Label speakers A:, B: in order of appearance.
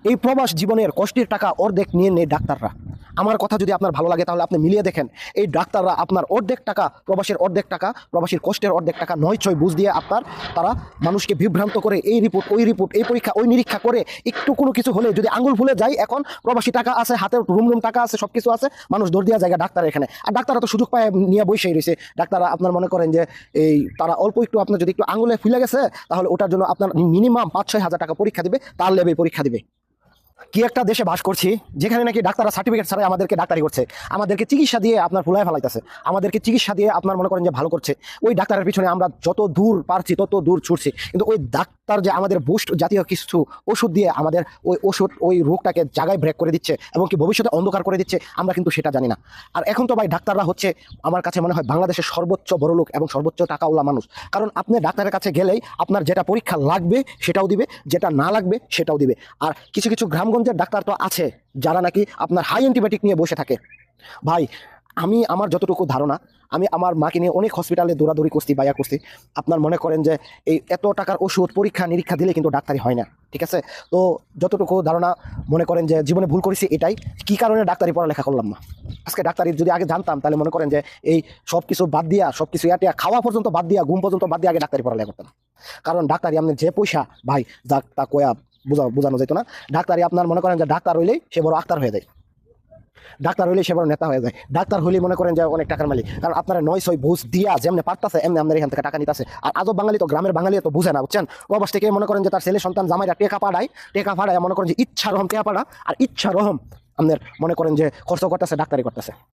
A: এই প্রবাস জীবনের কষ্টের টাকা অর্ধেক নিয়ে নেয় ডাক্তাররা। আমার কথা যদি আপনার ভালো লাগে তাহলে আপনি মিলিয়ে দেখেন, এই ডাক্তাররা আপনার অর্ধেক টাকা, প্রবাসের অর্ধেক টাকা, প্রবাসীর কষ্টের অর্ধেক টাকা নয় ছয় বুঝ দিয়ে তারা মানুষকে বিভ্রান্ত করে এই রিপোর্ট ওই রিপোর্ট, এই পরীক্ষা ওই নিরীক্ষা করে একটু কোনো কিছু হলে যদি আঙুল ফুলে যায়, এখন প্রবাসী টাকা আছে, হাতে রুম টাকা আছে, সব কিছু আছে, মানুষ দৌড় দেওয়া জায়গা ডাক্তার এখানে। আর ডাক্তাররা তো সুযোগ পায় নিয়ে বসেই রয়েছে। ডাক্তাররা আপনার মনে করেন যে এই তারা অল্প একটু আপনার যদি একটু আঙুলে ফুলে গেছে তাহলে ওটার জন্য আপনার মিনিমাম 5-6 হাজার টাকা পরীক্ষা দিবে, তার লেবে পরীক্ষা দিবে। কি একটা দেশে বাস করছি যেখানে নাকি ডাক্তাররা সার্টিফিকেট ছাড়াই আমাদেরকে ডাক্তারি করছে, আমাদেরকে চিকিৎসা দিয়ে আপনার ফুলায় ফেলাইতেছে, আমাদেরকে চিকিৎসা দিয়ে আপনার মনে করেন যে ভালো করছে। ওই ডাক্তারের পিছনে আমরা যত দূর পারছি তত দূর ছুটছি, কিন্তু ওই ডাক্তার যে আমাদের বুস্ট জাতীয় কিছু ওষুধ দিয়ে আমাদের ওই ওষুধ ওই রোগটাকে জায়গায় ব্রেক করে দিচ্ছে এবং কি ভবিষ্যতে অন্ধকার করে দিচ্ছে, আমরা কিন্তু সেটা জানি না। আর এখন তো ভাই ডাক্তাররা হচ্ছে আমার কাছে মনে হয় বাংলাদেশের সর্বোচ্চ বড়লোক এবং সর্বোচ্চ টাকাওয়ালা মানুষ। কারণ আপনি ডাক্তারের কাছে গেলেই আপনার যেটা পরীক্ষা লাগবে সেটাও দিবে, যেটা না লাগবে সেটাও দিবে। আর কিছু কিছু গ্রামগঞ্জের ডাক্তার তো আছে যারা নাকি আপনার হাই অ্যান্টিবায়োটিক নিয়ে বসে থাকে। ভাই আমার যতটুকু ধারণা, আমি আমার মাকে নিয়ে অনেক হসপিটালে দৌড়াদৌড়ি করছি, বায়া করছি। আপনার মনে করেন যে এই এত টাকার ওষুধ পরীক্ষা নিরীক্ষা দিলে কিন্তু ডাক্তারি হয় না, ঠিক আছে? তো যতটুকু ধারণা মনে করেন যে জীবনে ভুল করেছি এটাই, কি কারণে ডাক্তারি পড়ালেখা করলাম না। আজকে ডাক্তারি যদি আগে জানতাম তাহলে মনে করেন যে এই সব কিছু বাদ দিয়া, সব কিছু ইয়াটিয়া খাওয়া পর্যন্ত বাদ দিয়া, ঘুম পর্যন্ত বাদ দিয়ে আগে ডাক্তারি পড়ালেখা করতাম। কারণ ডাক্তারি আপনার যে পয়সা ভাই, যাক তা কয়া বোঝানো যেত না। ডাক্তারি আপনার মনে করেন যে ডাক্তার হইলেই সে বড় আক্তার হয়ে যায়, ডাক্তার হইলে সে বড় নেতা হয়ে যায়, ডাক্তার হইলে মনে করেন যে অনেক টাকার মালিক। কারণ আপনারা 9-6 ঘুষ দিয়া যেমনি পারতাছে এমনি আপনার এখান থেকে টাকা নিতেছে। আর আজব বাঙালি তো, গ্রামের বাঙালি তো বুঝে না, বুঝছেন? প্রবাস থেকে মনে করেন যে তার ছেলে সন্তান জামাইরা টেকা পাড়ায় মনে করেন যে ইচ্ছা রহম টেকা পাড়া, আর ইচ্ছা রহম আপনার মনে করেন যে খরচ করতেছে, ডাক্তারি করতেছে।